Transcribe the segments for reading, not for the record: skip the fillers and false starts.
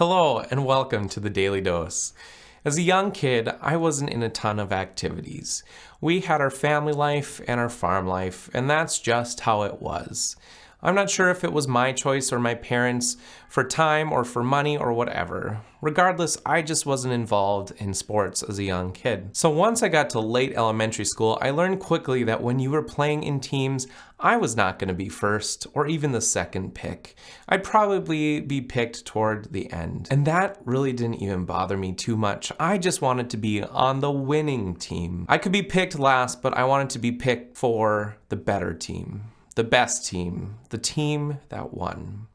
Hello and welcome to the Daily Dose. As a young kid, I wasn't in a ton of activities. We had our family life and our farm life, and that's just how it was. I'm not sure if it was my choice or my parents' for time or for money or whatever. Regardless, I just wasn't involved in sports as a young kid. So once I got to late elementary school, I learned quickly that when you were playing in teams, I was not going to be first or even the second pick. I'd probably be picked toward the end. And that really didn't even bother me too much. I just wanted to be on the winning team. I could be picked last, but I wanted to be picked for the better team. The best team, the team that won.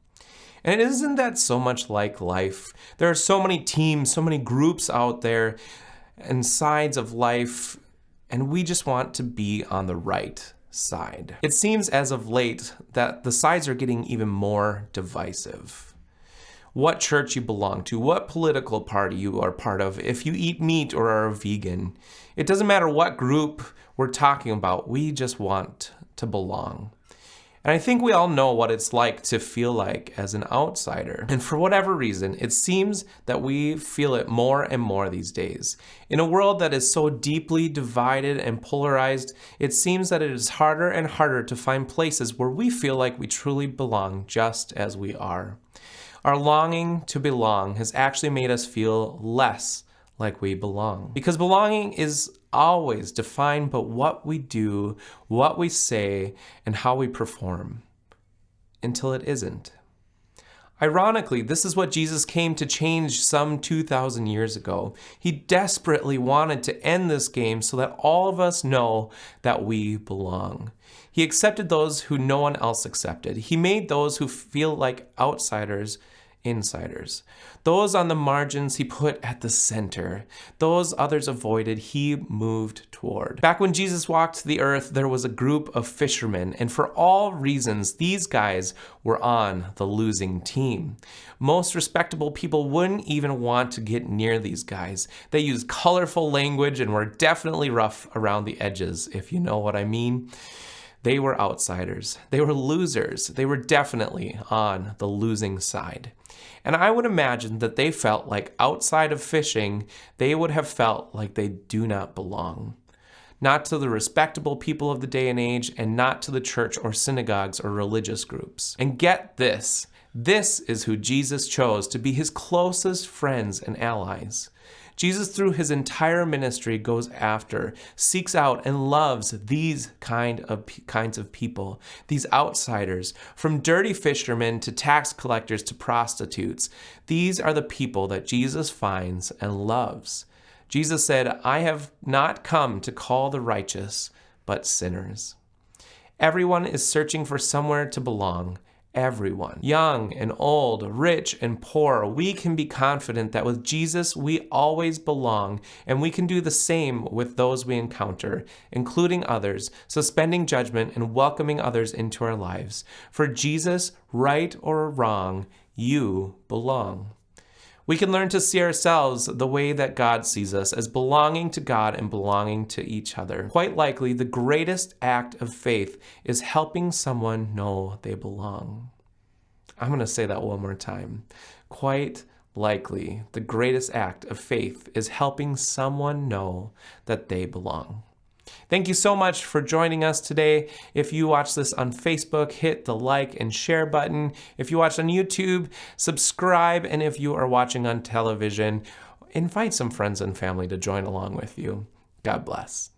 And isn't that so much like life? There are so many teams, so many groups out there and sides of life, and we just want to be on the right side. It seems as of late that the sides are getting even more divisive. What church you belong to, what political party you are part of, if you eat meat or are a vegan. It doesn't matter what group we're talking about, we just want to belong. And I think we all know what it's like to feel like as an outsider. And for whatever reason, it seems that we feel it more and more these days. In a world that is so deeply divided and polarized, it seems that it is harder and harder to find places where we feel like we truly belong just as we are. Our longing to belong has actually made us feel less like we belong. Because belonging is always defined by what we do, what we say, and how we perform, until it isn't. Ironically, this is what Jesus came to change some 2,000 years ago. He desperately wanted to end this game so that all of us know that we belong. He accepted those who no one else accepted. He made those who feel like outsiders insiders. Those on the margins he put at the center. Those others avoided, he moved toward. Back when Jesus walked the earth, there was a group of fishermen, and for all reasons, these guys were on the losing team. Most respectable people wouldn't even want to get near these guys. They used colorful language and were definitely rough around the edges, if you know what I mean. They were outsiders. They were losers. They were definitely on the losing side. And I would imagine that they felt like outside of fishing, they would have felt like they do not belong. Not to the respectable people of the day and age, and not to the church or synagogues or religious groups. And get this, this is who Jesus chose to be his closest friends and allies. Jesus, through his entire ministry, goes after, seeks out, and loves these kinds of people, these outsiders, from dirty fishermen to tax collectors to prostitutes. These are the people that Jesus finds and loves. Jesus said, "I have not come to call the righteous, but sinners." Everyone is searching for somewhere to belong. Everyone, young and old, rich and poor, we can be confident that with Jesus, we always belong, and we can do the same with those we encounter, including others, suspending judgment and welcoming others into our lives. For Jesus, right or wrong, you belong. We can learn to see ourselves the way that God sees us, as belonging to God and belonging to each other. Quite likely, the greatest act of faith is helping someone know they belong. I'm going to say that one more time. Quite likely, the greatest act of faith is helping someone know that they belong. Thank you so much for joining us today. If you watch this on Facebook, hit the like and share button. If you watch on YouTube, subscribe. And if you are watching on television, invite some friends and family to join along with you. God bless.